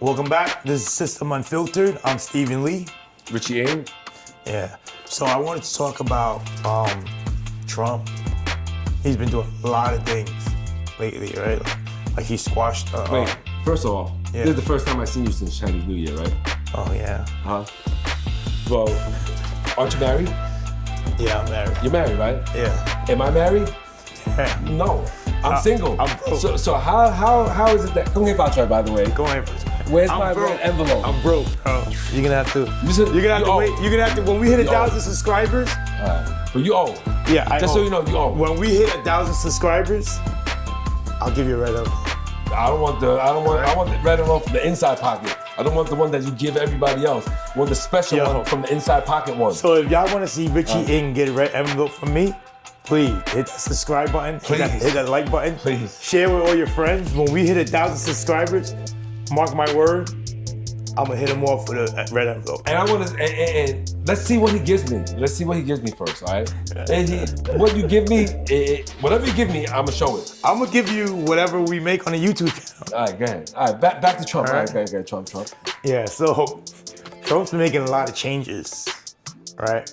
Welcome back. This is System Unfiltered. I'm Steve and Lee. Richie Aim. Yeah. So I wanted to talk about Trump. He's been doing a lot of things lately, right? Like he squashed. Wait, first of all, This is the first time I've seen you since Chinese New Year, right? Oh yeah. Huh? Well, aren't you married? Yeah, I'm married. You're married, right? Yeah. Am I married? Yeah. No. I'm single. I'm broke. So how is it that? Come here, Fatra, by the way. Go ahead. Where's my red envelope? I'm broke, bro. You're gonna have to. You're gonna have to wait. You're gonna have to. When we hit 1,000 subscribers. But you owe. Yeah, I Just owe. so you know, you owe. When we hit 1,000 subscribers, I'll give you a red envelope. I want the red envelope from the inside pocket. I don't want the one that you give everybody else. I want the special one from the inside pocket one. So if y'all want to see Richie Ing get a red envelope from me, please hit that subscribe button, hit that like button, please share with all your friends. When we hit 1,000 subscribers, mark my word, I'm gonna hit him off with a red envelope. And I want to, and let's see what he gives me. Let's see what he gives me first, all right? And what you give me, whatever you give me, I'm gonna show it. I'm gonna give you whatever we make on the YouTube channel. All right, go ahead. All right, back to Trump. All right, go, Trump. Yeah, so Trump's been making a lot of changes, right?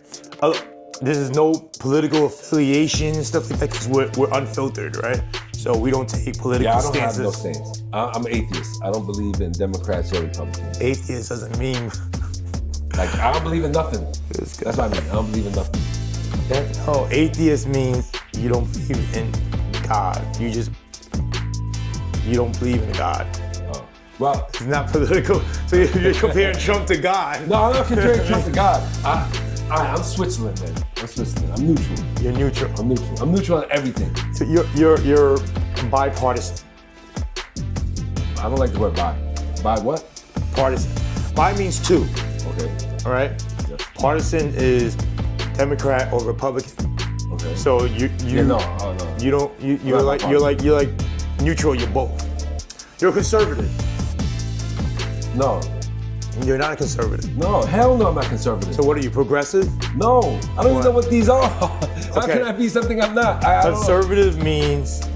This is no political affiliation and stuff like that because we're unfiltered, right? So we don't take political stances. Yeah, I don't have no stance. I'm an atheist. I don't believe in Democrats or Republicans. Atheist doesn't mean... Like, I don't believe in nothing. That's what I mean. I don't believe in nothing. No, atheist means you don't believe in God. You don't believe in God. Oh. Well, it's not political. So you're comparing Trump to God. No, I'm not comparing Trump to God. I'm Switzerland, man. I'm Switzerland. I'm neutral. You're neutral. I'm neutral. I'm neutral on everything. So you're bipartisan. I don't like the word bi. Bi what? Partisan. Bi means two. Okay. All right. Yep. Partisan is Democrat or Republican. Okay. So you no. You don't you're like neutral. You're both. You're a conservative. No. You're not a conservative. No, hell no, I'm not conservative. So what are you, progressive? No, I don't even know what these are. How can I be something I'm not? Conservative means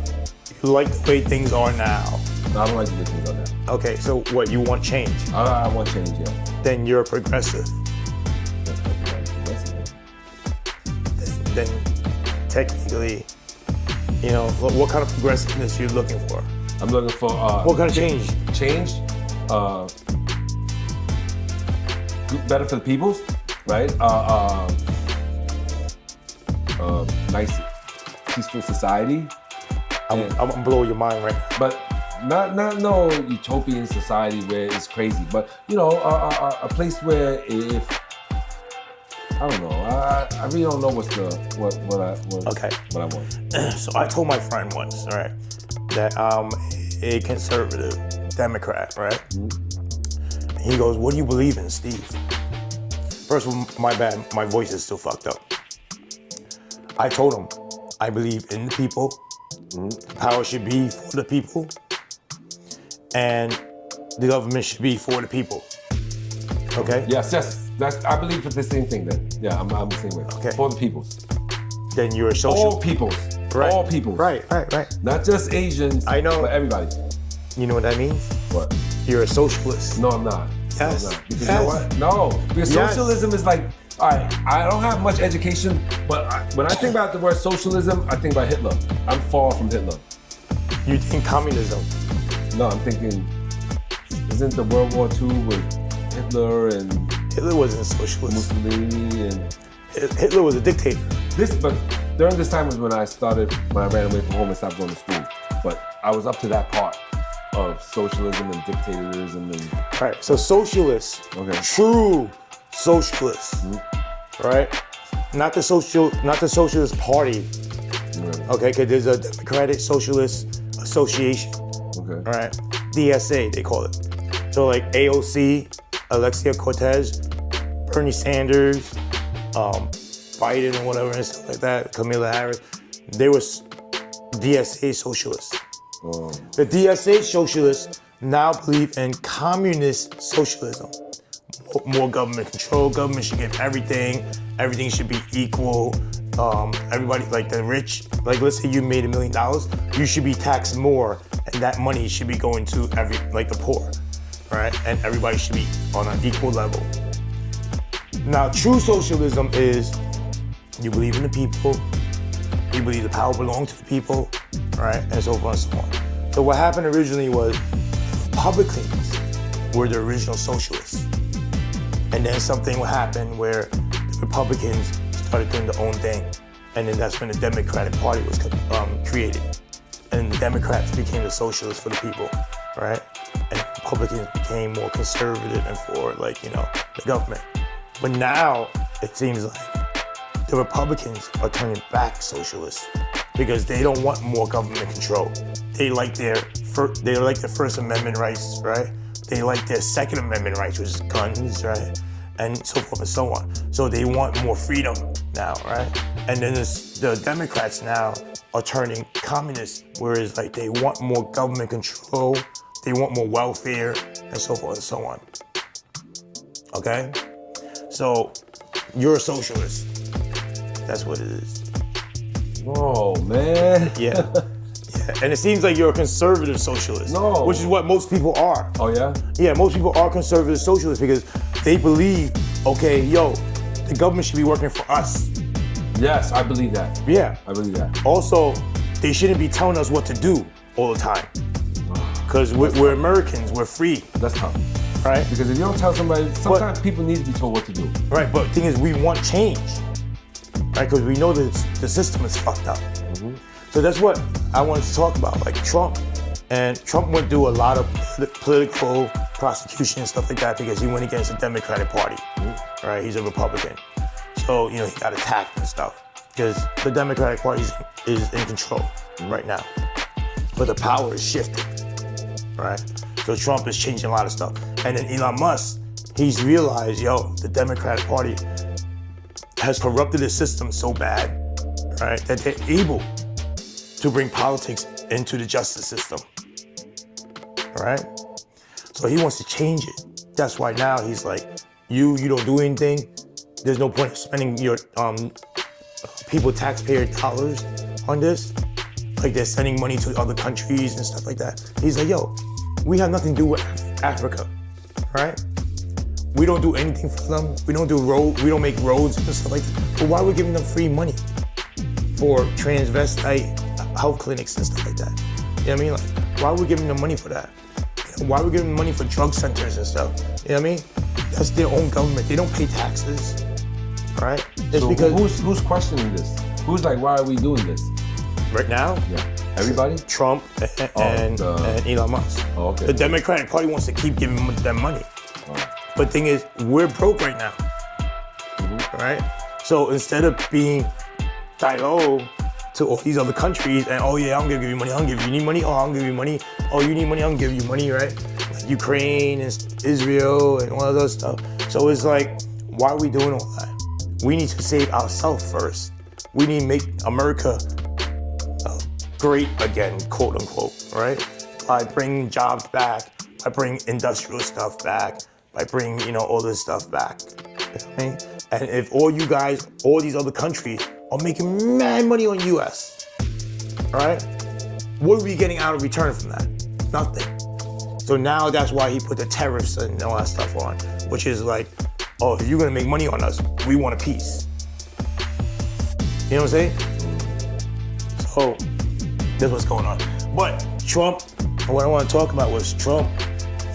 you like the way things are now. No, I don't like the way things are now. Okay, so what, you want change? I want change, yeah. Then you're a progressive. Then technically, you know, what kind of progressiveness you're looking for? I'm looking for... what kind of change? Change, better for the people, right? Nice, peaceful society. I'm gonna blow your mind right now. But not no utopian society where it's crazy, but you know, a place where if I don't know, I really don't know what I want. So I told my friend once, all right, that I'm a conservative Democrat, right? Mm-hmm. He goes, "What do you believe in, Steve?" First of all, my bad, my voice is still fucked up. I told him, I believe in the people. Mm-hmm. Power should be for the people. And the government should be for the people. Okay? Yes. I believe for the same thing then. Yeah, I'm the same way. Okay. For the people. Then you're a social. All peoples. Right. All peoples. Right. Not just Asians. I know. But everybody. You know what that means? What? You're a socialist. No, I'm not. Yes. No, I'm not. Because you know what? No. Because socialism is like, all right, I don't have much education, but when I think about the word socialism, I think about Hitler. I'm far from Hitler. You think communism? No, I'm thinking, isn't the World War II with Hitler and... Hitler wasn't a socialist. Mussolini and... Hitler was a dictator. But during this time was when I ran away from home and stopped going to school. But I was up to that part of socialism and dictatorism and... Right, so socialists, true socialists, right? Not the Socialist Party, okay? Because there's a Democratic Socialist Association, right? DSA, they call it. So like AOC, Alexia Cortez, Bernie Sanders, Biden or whatever and stuff like that, Kamala Harris, they were DSA socialists. The DSA socialists now believe in communist socialism. More government control, government should give everything should be equal. Everybody, like the rich, like let's say you made $1 million, you should be taxed more and that money should be going to the poor. right? And everybody should be on an equal level. Now, true socialism is you believe in the people, you believe the power belongs to the people, right? And so forth and so on. So what happened originally was Republicans were the original socialists. And then something happened where the Republicans started doing their own thing. And then that's when the Democratic Party was created. And the Democrats became the socialists for the people, right? And Republicans became more conservative and for the government. But now it seems like the Republicans are turning back socialists because they don't want more government control. They like their First Amendment rights, right? They like their Second Amendment rights, which is guns, right? And so forth and so on. So they want more freedom now, right? And then the Democrats now are turning communist, whereas they want more government control, they want more welfare, and so forth and so on. Okay? So you're a socialist. That's what it is. Oh, man. Yeah. Yeah. And it seems like you're a conservative socialist. No. Which is what most people are. Oh, yeah? Yeah, most people are conservative socialists because they believe, okay, the government should be working for us. Yes, I believe that. Yeah. I believe that. Also, they shouldn't be telling us what to do all the time. Because we're Americans, we're free. That's tough. Right? Because if you don't tell somebody, sometimes people need to be told what to do. Right, but the thing is, we want change. Right? Because we know that the system is fucked up. Mm-hmm. So that's what I wanted to talk about, like Trump. And Trump went through a lot of political prosecution and stuff like that because he went against the Democratic Party. Mm-hmm. Right? He's a Republican. So, he got attacked and stuff because the Democratic Party is in control right now. But the power is shifting, right? So Trump is changing a lot of stuff. And then Elon Musk, he's realized, the Democratic Party has corrupted the system so bad, right, that they're able to bring politics into the justice system, right? So he wants to change it. That's why now he's like, you don't do anything. There's no point in spending your people taxpayer dollars on this. Like they're sending money to other countries and stuff like that. He's like, we have nothing to do with Africa, right? We don't do anything for them. We don't make roads and stuff like that. But why are we giving them free money for transvestite health clinics and stuff like that? You know what I mean? Like, why are we giving them money for that? Why are we giving them money for drug centers and stuff? You know what I mean? That's their own government. They don't pay taxes, right? It's so because who's questioning this? Who's like, why are we doing this? Right now? Yeah. Everybody? Trump and Elon Musk. Oh, okay. The Democratic Party wants to keep giving them money. Oh. But the thing is, we're broke right now, right? So instead of being to all these other countries and, I'm gonna give you money, you need money? I'll give you money. Oh, you need money, I'll give you money, right? Like Ukraine and Israel and all that other stuff. So it's like, why are we doing all that? We need to save ourselves first. We need to make America great again, quote unquote, right? By bringing jobs back, by bringing industrial stuff back, by bringing, all this stuff back. You know what I mean? And if all you guys, all these other countries are making mad money on US, right? What are we getting out of return from that? Nothing. So now that's why he put the tariffs and all that stuff on, which is like, if you're gonna make money on us, we want a piece. You know what I'm saying? So that's what's going on. But Trump, what I want to talk about was Trump,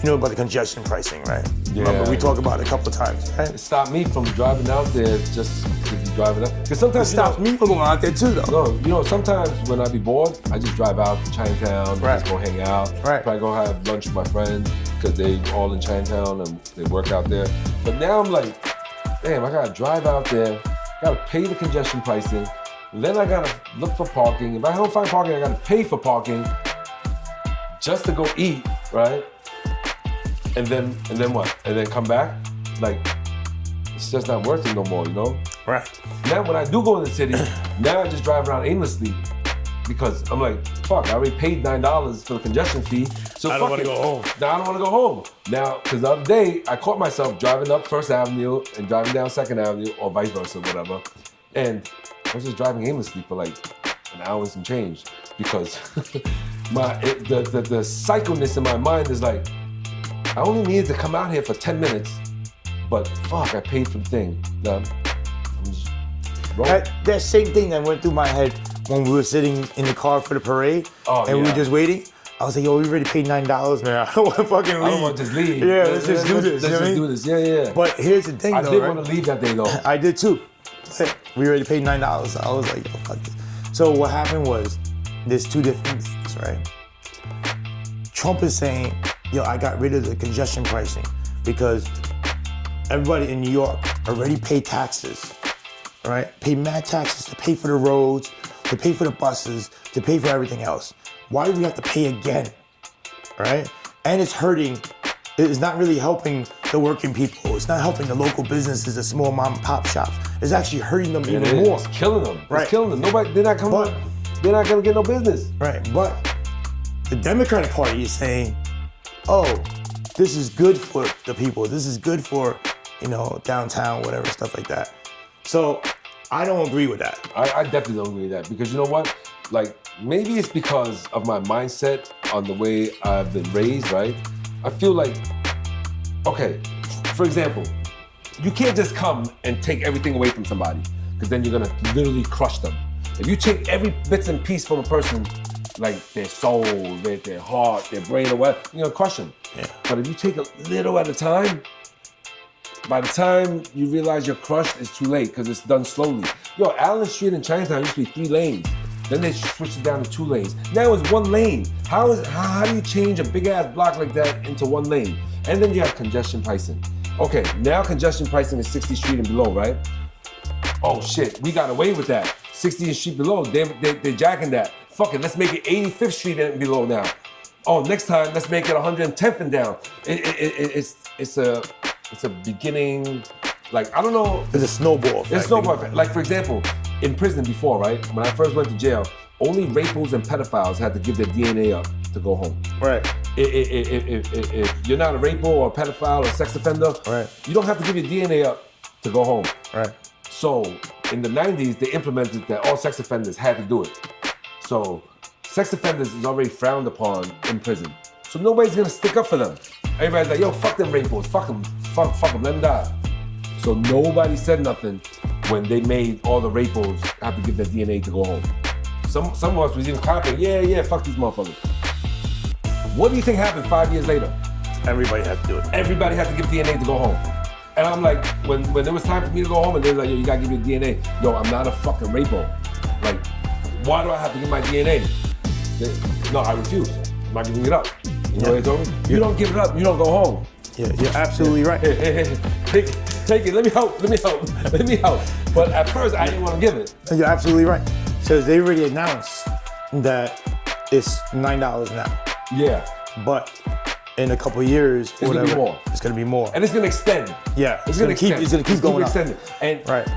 about the congestion pricing, right? Yeah. Remember, we talked about it a couple of times, right? It stopped me from driving out there just to be driving up. Because sometimes it stops me from going out there too, though. No, sometimes when I be bored, I just drive out to Chinatown, just go hang out. Right. Probably go have lunch with my friends because they all in Chinatown and they work out there. But now I'm like, damn, I gotta drive out there, gotta pay the congestion pricing, then I gotta look for parking. If I don't find parking, I gotta pay for parking just to go eat, right? And then what? And then come back? Like, it's just not worth it no more, Right. Now when I do go in the city, now I just drive around aimlessly because I'm like, fuck, I already paid $9 for the congestion fee. So I don't want to go home. Now I don't want to go home. Now, because the other day, I caught myself driving up First Avenue and driving down Second Avenue or vice versa, whatever. And I was just driving aimlessly for like an hour and some change because the psychoness in my mind is like, I only needed to come out here for 10 minutes, but fuck, I paid for the thing. I'm just rolling. That same thing that went through my head when we were sitting in the car for the parade and we were just waiting. I was like, yo, we already paid $9, man. I don't want to fucking leave. I don't want to just leave. Yeah, let's just do this. Let's just do this. Yeah. But here's the thing, I though, did right? want to leave that day, though. I did too. We already paid $9. I was like, yo, fuck this. So what happened was, there's two different things, right? Trump is saying, yo, I got rid of the congestion pricing because everybody in New York already paid taxes, right? Pay mad taxes to pay for the roads, to pay for the buses, to pay for everything else. Why do we have to pay again, right? And it's hurting, it's not really helping the working people. It's not helping the local businesses, the small mom and pop shops. It's actually hurting them even more. It's killing them. Right. It's killing them. They're not gonna get no business. Right, but the Democratic Party is saying, oh, this is good for the people. This is good for, downtown, whatever, stuff like that. So I don't agree with that. I definitely don't agree with that because you know what? Like, maybe it's because of my mindset on the way I've been raised, right? I feel like, okay, for example, you can't just come and take everything away from somebody because then you're gonna literally crush them. If you take every bits and piece from a person, like their soul, their heart, their brain, or what, you're gonna crush them. Yeah. But if you take a little at a time, by the time you realize you're crushed, it's too late because it's done slowly. Yo, Allen Street in Chinatown used to be 3 lanes. Then they switched it down to 2 lanes. Now it's 1 lane. How do you change a big ass block like that into 1 lane? And then you have congestion pricing. Okay, now congestion pricing is 60th Street and below, right? Oh shit, we got away with that. 60th Street below, they're jacking that. Fuck it, let's make it 85th Street and below now. Oh, next time let's make it 110th and down. It's a beginning, like, I don't know. It's a snowball effect. It's a snowball effect. Like, for example, in prison before, right? When I first went to jail, only rapos and pedophiles had to give their DNA up to go home. Right. If you're not a rapo or a pedophile or sex offender, right, you don't have to give your DNA up to go home. Right. So in the 90s, they implemented that all sex offenders had to do it. So sex offenders is already frowned upon in prison. So nobody's gonna stick up for them. Everybody's like, yo, fuck them rapos, fuck them, fuck them, let them die. So nobody said nothing when they made all the rapos have to give their DNA to go home. Some of us was even clapping, yeah, fuck these motherfuckers. What do you think happened 5 years later? Everybody had to do it. Everybody had to give DNA to go home. And I'm like, when it was time for me to go home and they were like, yo, you gotta give your DNA. Yo, I'm not a fucking rapo. Like, why do I have to give my DNA? No, I refuse. I'm not giving it up. You know what they told me? You don't give it up, you don't go home. Yeah, you're absolutely right. Take it, let me help. But at first, I didn't want to give it. You're absolutely right. So they already announced that it's $9 now. Yeah. But in a couple of years, it's gonna be more. It's gonna be more. And it's gonna extend. Yeah. It's gonna keep going up. And right.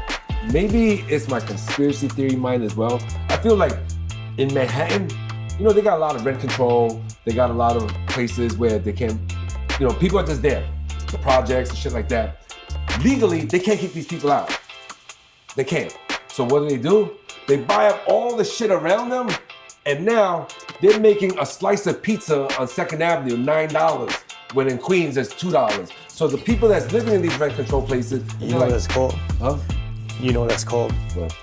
Maybe it's my conspiracy theory mind as well. I feel like in Manhattan, they got a lot of rent control. They got a lot of places where they can, people are just there. The projects and shit like that. Legally, they can't keep these people out. They can't. So what do? They buy up all the shit around them, and now they're making a slice of pizza on 2nd Avenue $9, when in Queens it's $2. So the people that's living in these rent control places, you know what that's called? Huh? You know what that's called? What?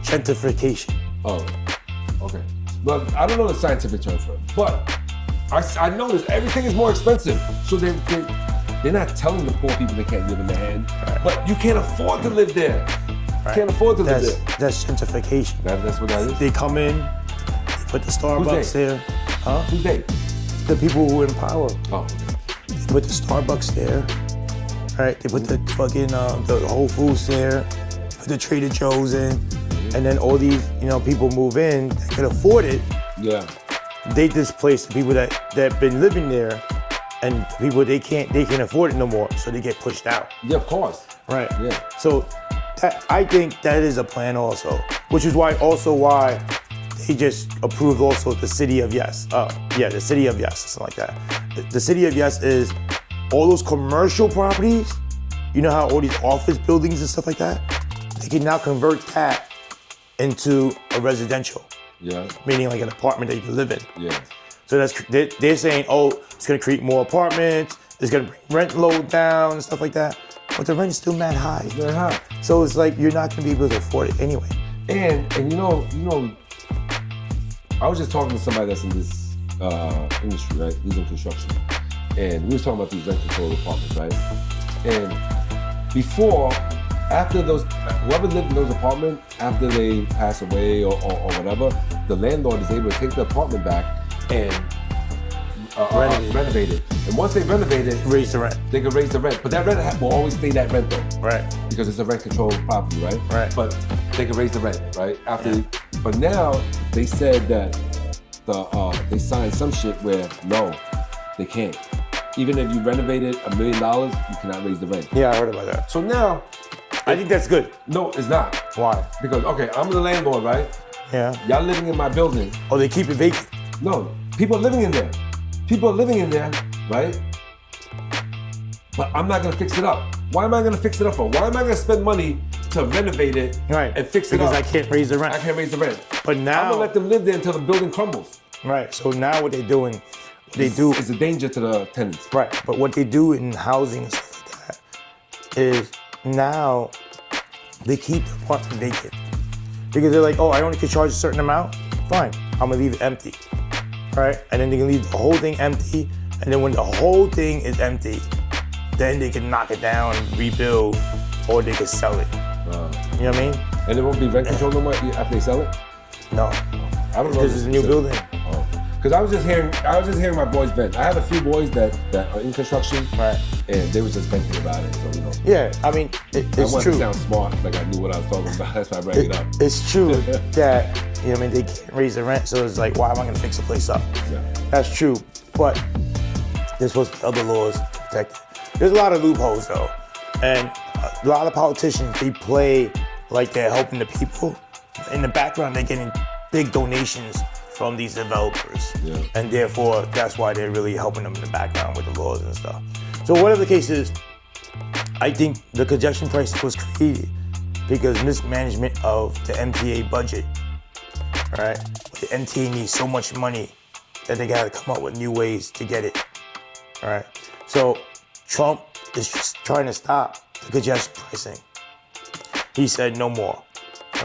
Gentrification. Oh, okay. But I don't know the scientific term for it. But I noticed everything is more expensive. So they're not telling the poor people they can't live in Manhattan, but you can't afford to live there. Right. Can't afford to live there. That's gentrification. That's what that is? They come in, they put the Starbucks there. Huh? Who's they? The people who are in power. Oh, okay. They put the Starbucks there. Right? They put the fucking the Whole Foods there. Put the Trader Joe's in. And then all these, people move in that can afford it. Yeah. They displace the people that been living there, and people they can't afford it no more, so they get pushed out. Yeah, of course. Right. Yeah. So I think that is a plan also, which is why they just approved also the City of Yes. The City of Yes, something like that. The City of Yes is all those commercial properties. You know how all these office buildings and stuff like that, they can now convert that into a residential. Yeah. Meaning like an apartment that you can live in. Yeah. So they're saying, oh, it's gonna create more apartments, It's gonna bring rent load down and stuff like that. But the rent is still mad high. It's very high. So it's like you're not gonna be able to afford it anyway. And you know, I was just talking to somebody that's in this industry, right? He's in construction, and we was talking about these rent control apartments, right? And before, after those, whoever lived in those apartments, after they pass away or whatever, the landlord is able to take the apartment back and renovate it. And once they renovate it, Raise the rent. they can raise the rent. But that rent will always stay that rent though. Right. Because it's a rent controlled property, right? Right. But they can raise the rent, right? But now they said that they signed some shit where no, they can't. Even if you renovated $1 million, you cannot raise the rent. Yeah, I heard about that. So now, I think that's good. no, it's not. Why? Because okay, I'm the landlord, right? Yeah. Y'all living in my building. Oh, they keep it vacant. No, people are living in there. People are living in there, right? But I'm not gonna fix it up. Why am I gonna fix it up for? Why am I gonna spend money to renovate it and fix it up? Because I can't raise the rent. I can't raise the rent. But I'm now, gonna let them live there until the building crumbles. right. So now what they're doing, It's a danger to the tenants. right. But what they do in housing and stuff like that is now they keep the apartment vacant because they're like, oh, I only can charge a certain amount. Fine, I'm gonna leave it empty, right? And then they can leave the whole thing empty. And then when the whole thing is empty, then they can knock it down, rebuild, or they can sell it. You know what I mean? And it won't be rent control no more after they sell it? No, I don't know. because it's a new building. Because I was just hearing my boys vent. I have a few boys that are in construction, Right. and they were just venting about it. So Yeah, I mean, I it's wanted true. to sound smart, like I knew what I was talking about. That's why I brought it up. It's true that, you know what I mean, they can't raise the rent, so it's like, why am I gonna fix the place up? Yeah. That's true, but there's supposed to be other laws to protect it. There's a lot of loopholes though, and a lot of politicians, they play like they're helping the people. In the background, they're getting big donations from these developers. Yeah. And therefore, that's why they're really helping them in the background with the laws and stuff. So whatever the case is, I think the congestion pricing was created because mismanagement of the MTA budget, right? The MTA needs so much money that they gotta come up with new ways to get it, right? So Trump is just trying to stop the congestion pricing. He said no more,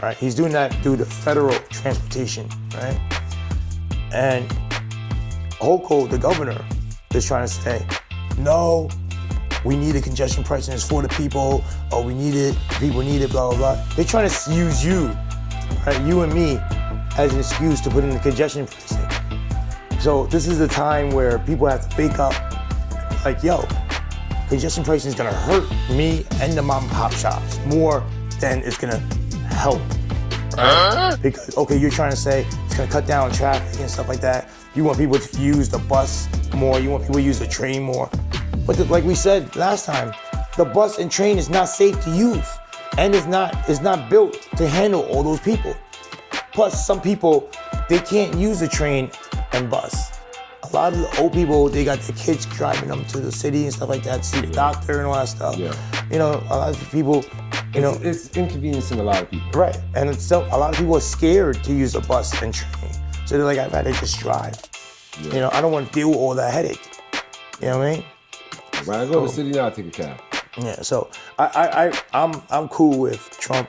right? He's doing that through the federal transportation, right? And Hochul, the governor, is trying to say, no, we need a congestion pricing, it's for the people, or we need it, people need it, blah, blah, blah. They're trying to use you, right, you and me, as an excuse to put in the congestion pricing. So this is the time where people have to wake up and be like, yo, congestion pricing is gonna hurt me and the mom and pop shops more than it's gonna help. Right? Because, okay, you're trying to say it's gonna cut down traffic and stuff like that. You want people to use the bus more, you want people to use the train more. But like we said last time, the bus and train is not safe to use. And it's not built to handle all those people. Plus, some people, they can't use the train and bus. A lot of the old people, they got their kids driving them to the city and stuff like that, to see the doctor and all that stuff. Yeah. You know, a lot of people, you know. It's inconveniencing a lot of people. Right, and a lot of people are scared to use a bus and train. So they're like, I'd rather just drive. Yeah. You know, I don't want to deal with all that headache. You know what I mean? When I go to the city now, I take a cab. Yeah, so I'm cool with Trump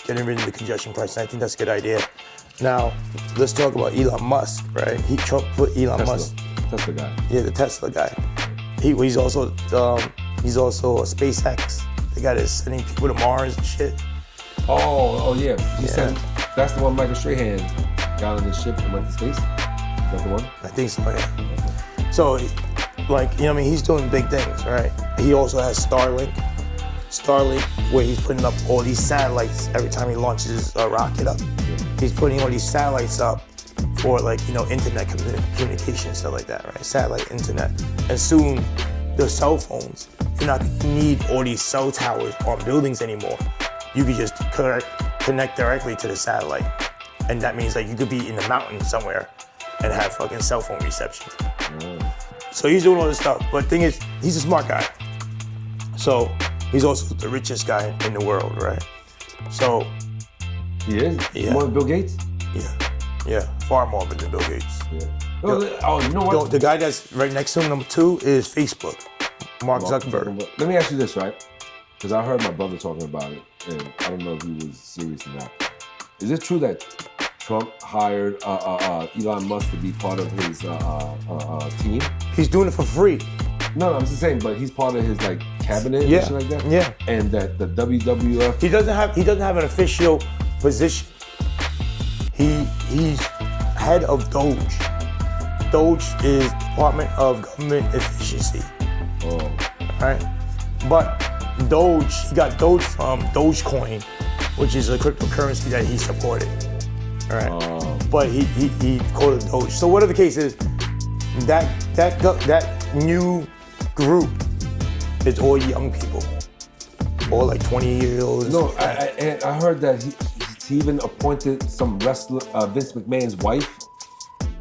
getting rid of the congestion pricing. I think that's a good idea. Now, let's talk about Elon Musk, right? Trump put Elon Musk. Tesla guy. Yeah, the Tesla guy. He's also a SpaceX. The guy that's sending people to Mars and shit. Oh yeah. He Yeah. said that's the one Michael Strahan got on his ship and went to space. Is that the one? I think so, yeah. So, like, you know what I mean? He's doing big things, right? He also has Starlink, where he's putting up all these satellites every time he launches a rocket up. He's putting all these satellites up for, like, you know, internet communication, stuff like that, right? Satellite internet. And soon, the cell phones, you're not gonna need all these cell towers on buildings anymore. You could just connect directly to the satellite. And that means, like, you could be in the mountains somewhere and have fucking cell phone reception. So he's doing all this stuff. But the thing is, he's a smart guy. So he's also the richest guy in the world, right? So He is? Yeah. More than Bill Gates? yeah, far more than Bill Gates. Yeah. Oh, you know what? The guy that's right next to him, number 2, is Facebook. Mark Zuckerberg. Let me ask you this, right? Because I heard my brother talking about it, and I don't know if he was serious or not. Is it true that Trump hired Elon Musk to be part of his team? He's doing it for free. No, I'm just saying, but he's part of his like cabinet Yeah. and shit like that. Yeah. And that the WWF. He doesn't have an official position. He's head of Doge. Doge is Department of Government Efficiency. Oh. Right? But Doge, he got Doge from Dogecoin, which is a cryptocurrency that he supported. All right. But he called it Doge. So whatever the case is, that new group is all young people, all like 20 years old. No, I heard that he even appointed some wrestler, Vince McMahon's wife.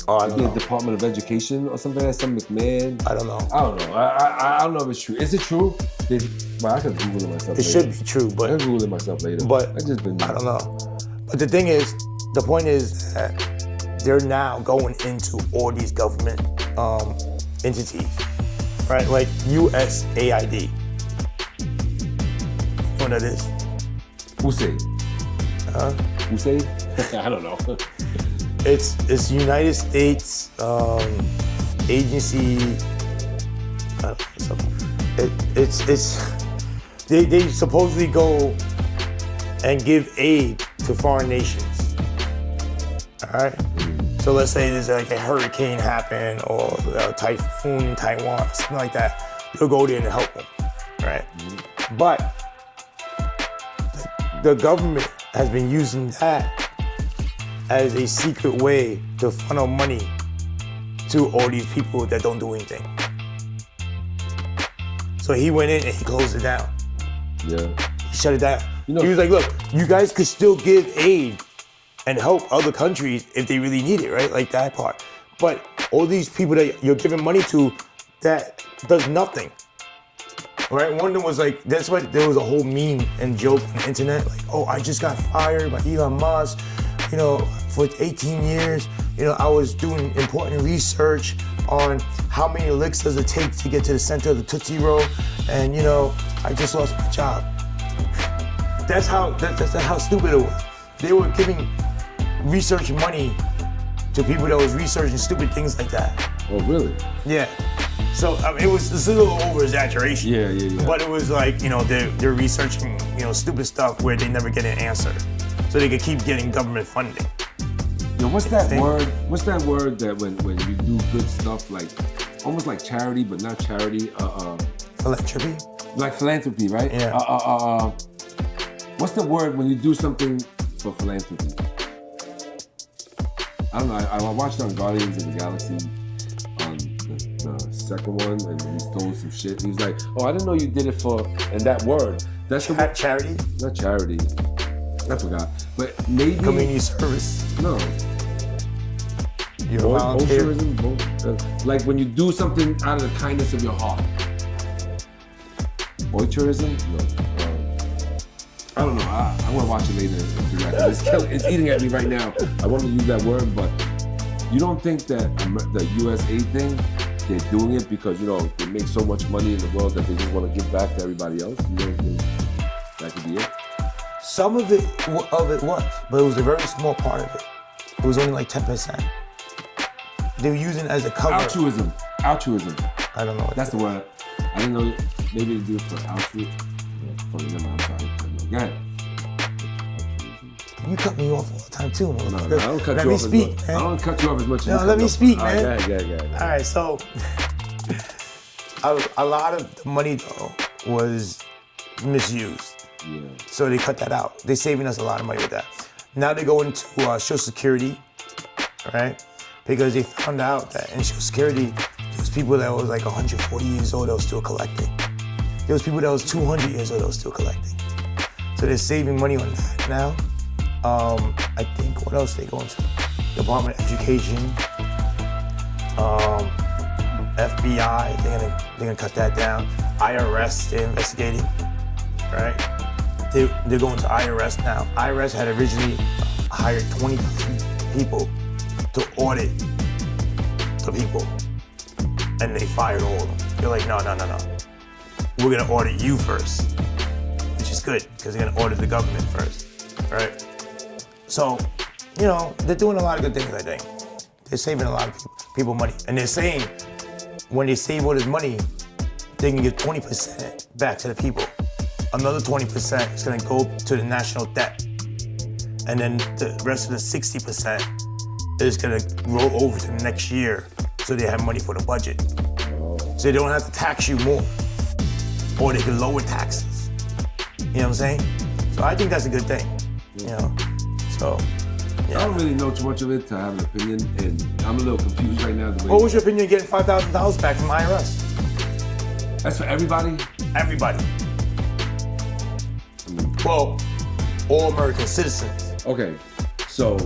Oh, I don't know. The Department of Education or something like that. Some McMahon. I don't know. I don't know. I don't know if it's true. Is it true? Well, I could Google it myself. It should be true, I but can Google it myself later. But I just been. I don't know. But the thing is, the point is that they're now going into all these government entities, right? Like USAID. You know what that is? USAID. Huh? USAID? I don't know. It's United States agency. They supposedly go and give aid to foreign nations. All right. So let's say there's like a hurricane happen or a typhoon in Taiwan, something like that. They'll go there and help them, right? But the government has been using that as a secret way to funnel money to all these people that don't do anything. So he went in and he closed it down. Yeah. He shut it down. You know, he was like, look, you guys could still give aid and help other countries if they really need it, right? Like that part. But all these people that you're giving money to, that does nothing. Right? One of them was like, that's why there was a whole meme and joke on the internet, like, oh, I just got fired by Elon Musk. You know, for 18 years, you know, I was doing important research on how many licks does it take to get to the center of the Tootsie Roll, and you know, I just lost my job. That's how stupid it was. They were giving research money to people that was researching stupid things like that. Oh, really? Yeah. So I mean, it's a little over exaggeration. Yeah. But it was like, you know, they're researching, you know, stupid stuff where they never get an answer, so they could keep getting government funding. Yo, what's that word? What's that word that when you do good stuff, like almost like charity, but not charity? Philanthropy. Like philanthropy, right? Yeah. What's the word when you do something for philanthropy? I don't know. I watched on Guardians of the Galaxy, the second one, and he stole some shit. He was like, "Oh, I didn't know you did it for," and that word. That's the word. Charity? Not charity. I forgot. But maybe Community service. No. You're a volunteer. Altruism, like when you do something out of the kindness of your heart. Altruism? No. I don't know. I want to watch it later and do that. It's eating at me right now. I want to use that word, but you don't think that the USA thing, they're doing it because, you know, they make so much money in the world that they just want to give back to everybody else? You don't think that could be it? Some of it was, but it was a very small part of it. It was only like 10%. They were using it as a cover. Altruism. I don't know. That's the word. I didn't know. Maybe they do it for altruism. I'm sorry. Go ahead. You cut me off all the time too, man. No, I don't cut let you me off speak, as much. man. I don't cut you off as much as you No, cut let me off. speak, All man. right, go ahead. All right, so a lot of the money though was misused. Yeah. So they cut that out. They're saving us a lot of money with that. Now they go into Social Security, right? Because they found out that in Social Security, there's people that was like 140 years old that was still collecting. There was people that was 200 years old that was still collecting. So they're saving money on that now. I think, what else they go into? Department of Education, FBI, they're gonna cut that down. IRS, they're investigating, right? They're going to IRS now. IRS had originally hired 20,000 people to audit the people. And they fired all of them. They're like, no. We're gonna audit you first. Which is good, because they're gonna audit the government first, right? So, they're doing a lot of good things, I think. They're saving a lot of people money. And they're saying, when they save all this money, they can give 20% back to the people. Another 20% is gonna go to the national debt. And then the rest of the 60% is gonna roll over to the next year so they have money for the budget. So they don't have to tax you more. Or they can lower taxes. You know what I'm saying? So I think that's a good thing, So, yeah. I don't really know too much of it to have an opinion, and I'm a little confused right now. What was your opinion of getting $5,000 back from IRS? That's for everybody? Everybody. Well, all American citizens. Okay, so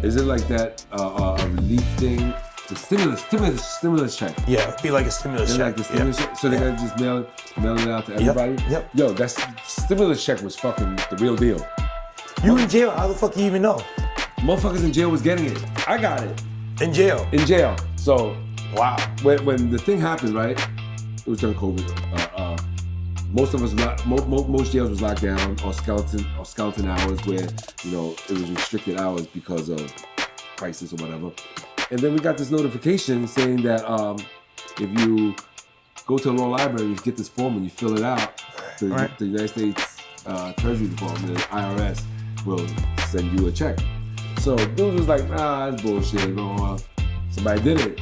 is it like that a relief thing? The stimulus check. Yeah, it'd be like a stimulus check. Like the stimulus check. So they're gonna just mail it out to everybody? Yep. Yo, that stimulus check was fucking the real deal. You in jail? How the fuck do you even know? Motherfuckers in jail was getting it. I got it. In jail? In jail. So wow. When the thing happened, right? It was during COVID. Most of us, most jails was locked down or skeleton hours, where it was restricted hours because of crisis or whatever. And then we got this notification saying that if you go to a law library, you get this form and you fill it out, the United States Treasury Department, the IRS, will send you a check. So dude was like, nah, that's bullshit. Somebody did it.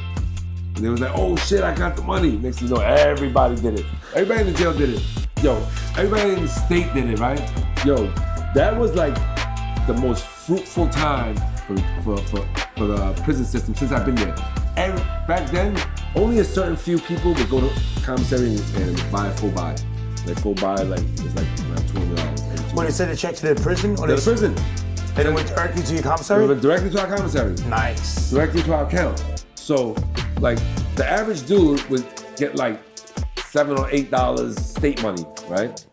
And they was like, oh shit, I got the money. Next thing you know, everybody did it. Everybody in the jail did it. Yo, everybody in the state did it, right? Yo, that was like the most fruitful time for the prison system since I've been there. And back then, only a certain few people would go to commissary and buy a full buy. Like full buy, it's like around $200. When they sent a check to the prison? Or to the prison. And it went directly to your commissary? It went directly to our commissary. Nice. Directly to our account. So, the average dude would get $7 or $8 state money, right?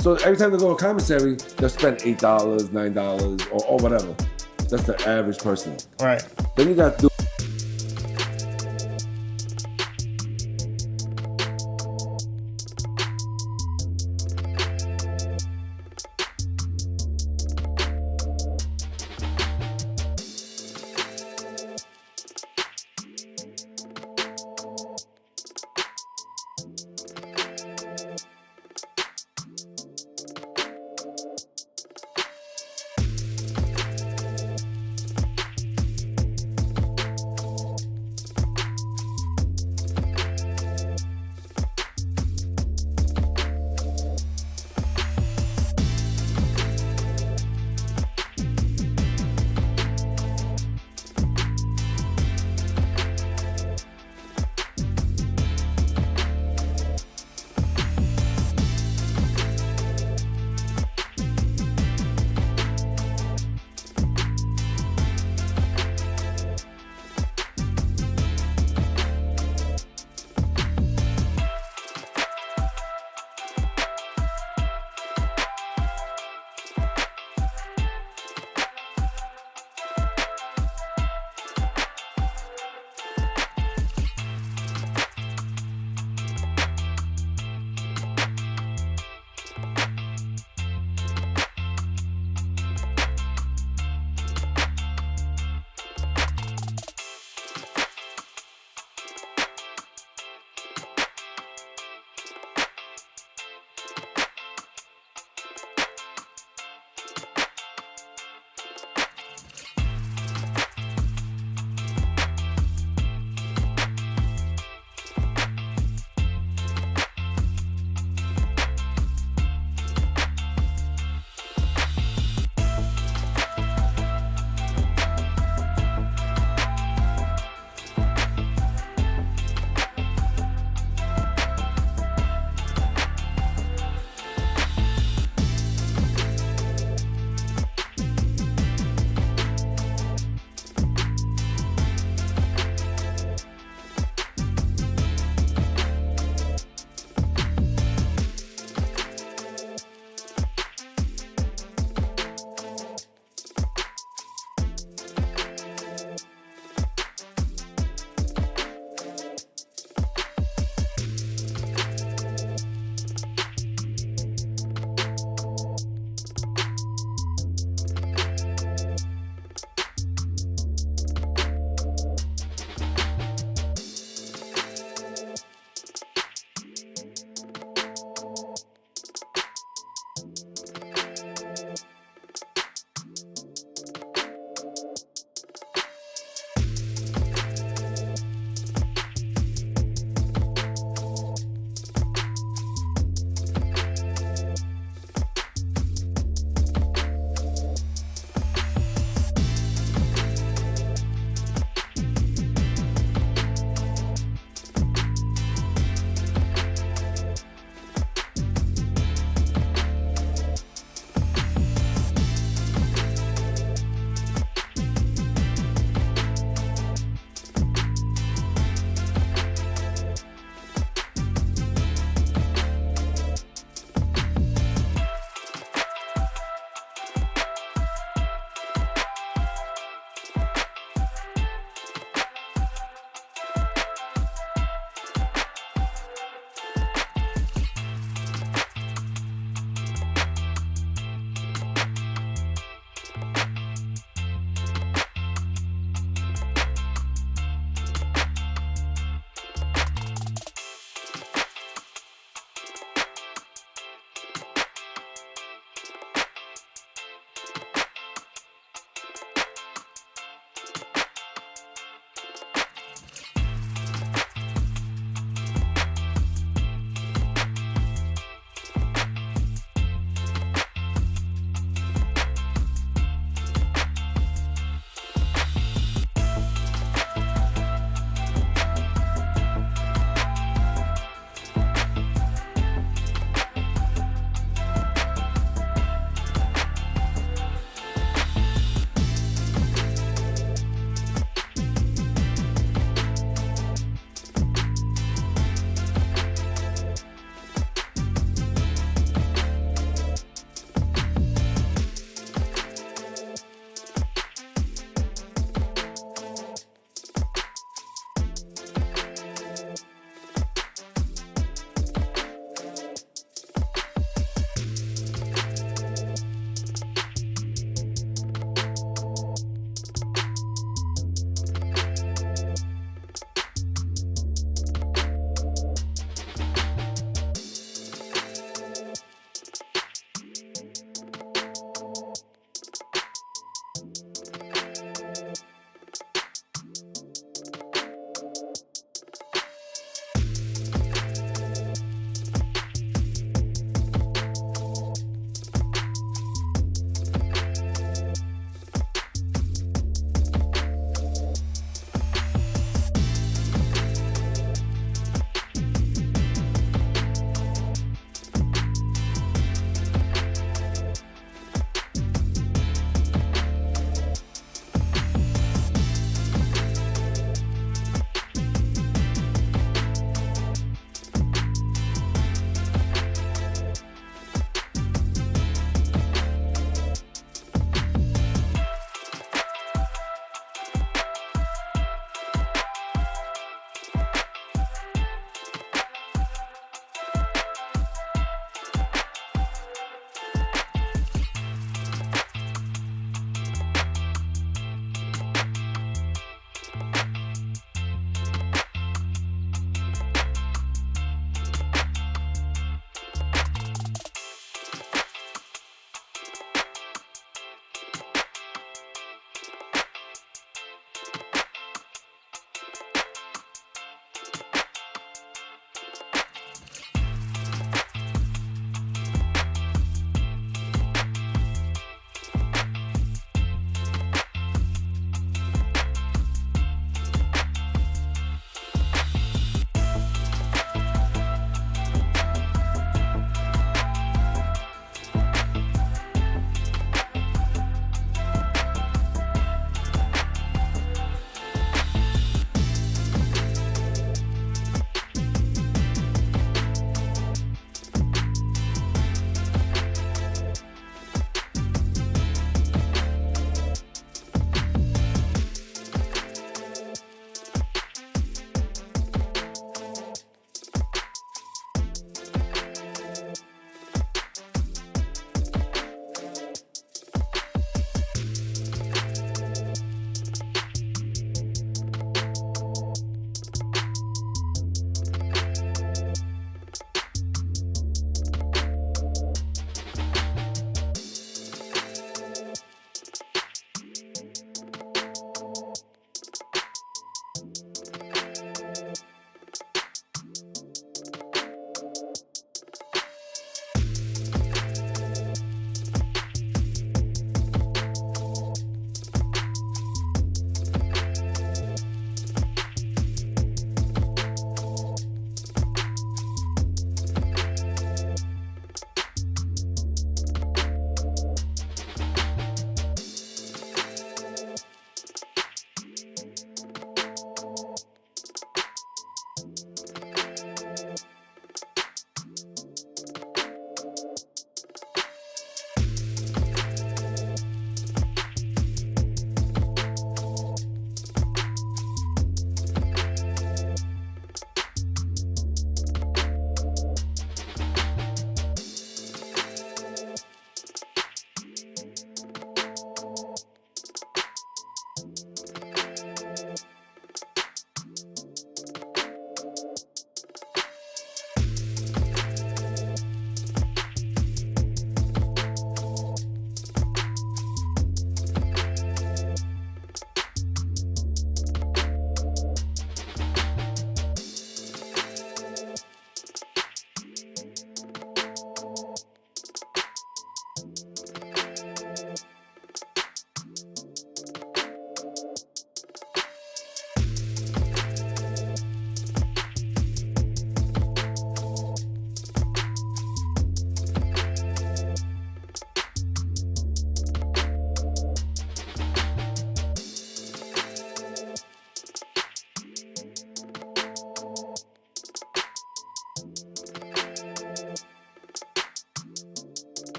So every time they go to commissary, they'll spend $8, $9, or whatever. That's the average person. Right. Then you got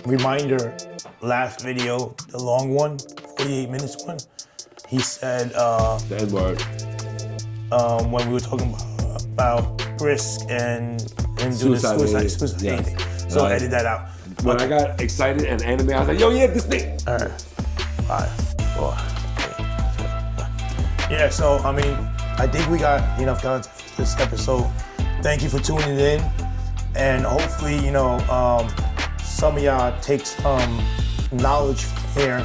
reminder, last video, the long one, 48 minutes one, he said The N-word. when we were talking about risk and him doing the suicide Yes. thing. So I edit that out. When I got excited and animated, I was like, yo, yeah, this thing. All right. 5, 4, 3, 2, 1. Yeah, so I mean, I think we got enough content for this episode. Thank you for tuning in, and hopefully, some of y'all take some knowledge from here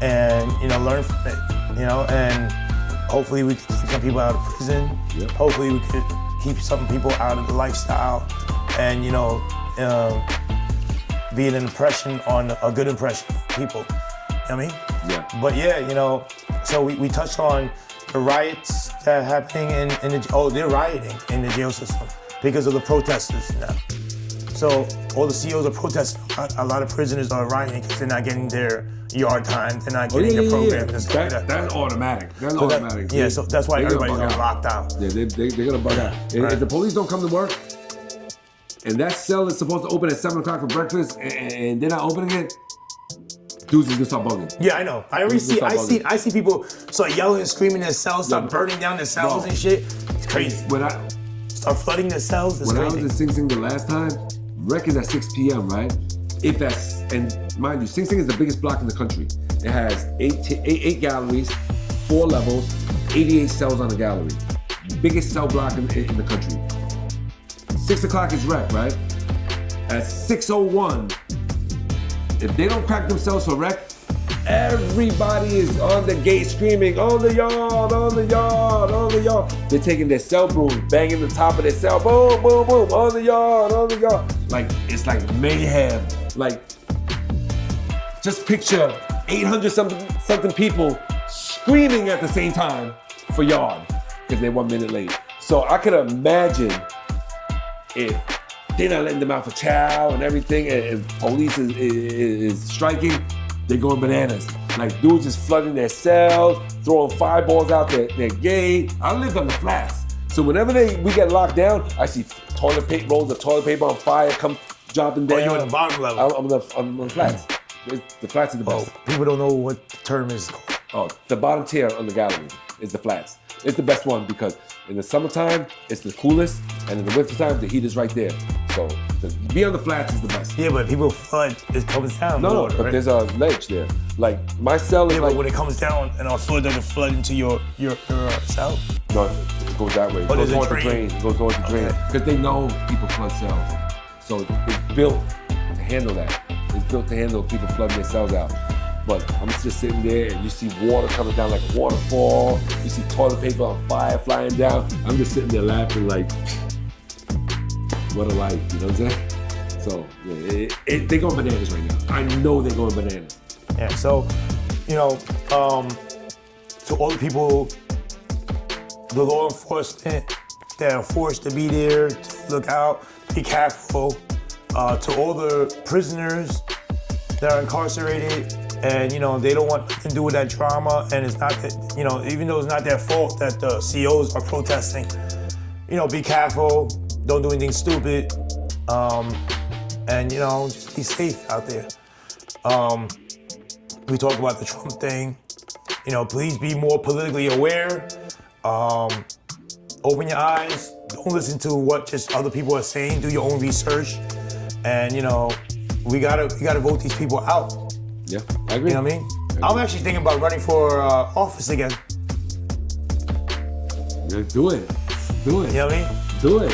and learn from it. And hopefully we can keep some people out of prison. Yep. Hopefully we could keep some people out of the lifestyle, and be an impression on a good impression of people. You know what I mean? Yeah. But yeah, so we touched on the riots that are happening they're rioting in the jail system because of the protesters now. So all the CEOs are protesting. A lot of prisoners are rioting because they're not getting their yard time, they're not getting their program and stuff like that. That's automatic. That's So automatic. so that's why everybody's on lockdown. Yeah, they're gonna bug out. Right. If the police don't come to work, and that cell is supposed to open at 7 o'clock for breakfast, and they're not opening it, dudes is gonna start bugging. Yeah, I know. I see people start yelling and screaming in their cells, start burning down their cells and shit. It's crazy. When I Start flooding their cells. It's when crazy. I was in Sing Sing the last time, rec is at 6 p.m., right? And mind you, Sing Sing is the biggest block in the country. It has eight galleries, 4 levels, 88 cells on the gallery. Biggest cell block in the country. 6 o'clock is rec, right? At 6:01, if they don't crack themselves for rec, everybody is on the gate screaming, on the yard, on the yard, on the yard. They're taking their cell brooms, banging the top of their cell, boom, boom, boom, on the yard, on the yard. Like, it's like mayhem. Like, just picture 800 something people screaming at the same time for yard because they're 1 minute late. So I could imagine if they're not letting them out for chow and everything, and police is striking, they're going bananas. Like, dudes is flooding their cells, throwing fireballs out their gate. I lived on the flats. So whenever we get locked down, I see rolls of toilet paper on fire come dropping down. Oh, you're on the bottom level. I'm on the flats. The flats are the best. People don't know what the term is called. Oh, the bottom tier on the gallery is the flats. It's the best one because in the summertime, it's the coolest, and in the wintertime, the heat is right there. So to be on the flats is the best. Yeah, but people flood, it comes down. No, water, but right? there's a ledge there. Like, my cell is Yeah, like... but when it comes down and our flood doesn't flood into your cell. No, it goes that way. It goes towards the drain. It goes towards the drain. Because they know people flood cells. So it's built to handle that. It's built to handle people flooding their cells out. But I'm just sitting there and you see water coming down like a waterfall. You see toilet paper on fire flying down. I'm just sitting there laughing like, what a life, you know what I'm saying? So, yeah, they're going bananas right now. I know they're going bananas. Yeah, so, to all the people, the law enforcement that are forced to be there, to look out, be careful. To all the prisoners that are incarcerated and, they don't want nothing to do with that drama, and it's not that, even though it's not their fault that the CEOs are protesting, be careful, don't do anything stupid, and, just be safe out there. We talk about the Trump thing, please be more politically aware, open your eyes, don't listen to what just other people are saying, do your own research, and, we gotta vote these people out. Yeah, I agree. You know what I mean? I'm actually thinking about running for office again. Yeah, do it. Do it. You know what I mean? Do it.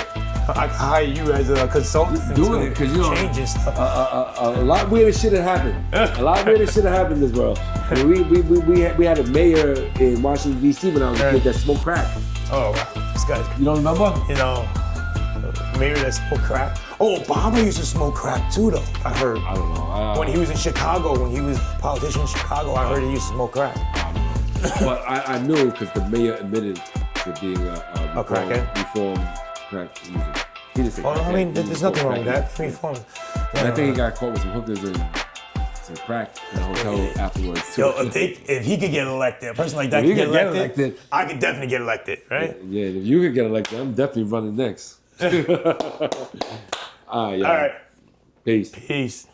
I can hire you as a consultant. Do it, because changing stuff. A lot weirder shit had happened. A lot weirder shit had happened in this world. I mean, we had a mayor in Washington D.C. when I was a kid that smoked crack. Oh wow, this guy's. You don't remember? Mayor that smoked crack. Oh, Obama used to smoke crack too, though. I heard. I don't know. When he was in Chicago, when he was a politician in Chicago, I heard he used to smoke crack. But I knew because the mayor admitted to being a reform crack user. He didn't say crack. I mean, there's nothing wrong with that. Reform. And I think he got caught with some hookers and some crack in the hotel afterwards too. Yo, if he could get elected, a person like that could get elected, I could definitely get elected, right? Yeah, if you could get elected, I'm definitely running next. All right. All right. Peace. Peace.